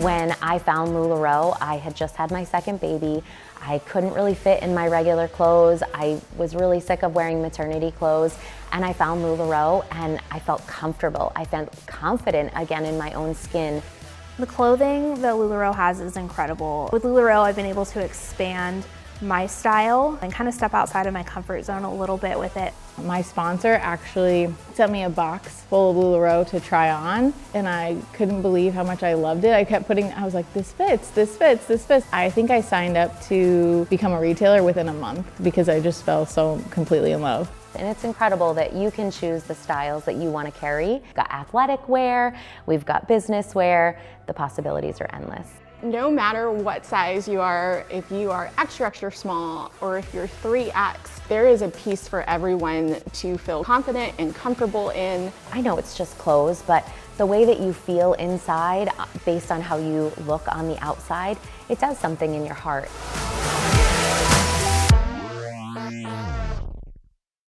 When I found LuLaRoe, I had just had my second baby. I couldn't really fit in my regular clothes. I was really sick of wearing maternity clothes, and I found LuLaRoe and I felt comfortable. I felt confident again in my own skin. The clothing that LuLaRoe has is incredible. With LuLaRoe, I've been able to expand my style and kind of step outside of my comfort zone a little bit with it. My sponsor actually sent me a box full of LuLaRoe to try on, and I couldn't believe how much I loved it. I was like, this fits, this fits, this fits. I think I signed up to become a retailer within a month because I just fell so completely in love. And it's incredible that you can choose the styles that you want to carry. We've got athletic wear, we've got business wear, the possibilities are endless. No matter what size you are, if you are extra, extra small, or if you're 3X, there is a piece for everyone to feel confident and comfortable in. I know it's just clothes, but the way that you feel inside, based on how you look on the outside, it does something in your heart.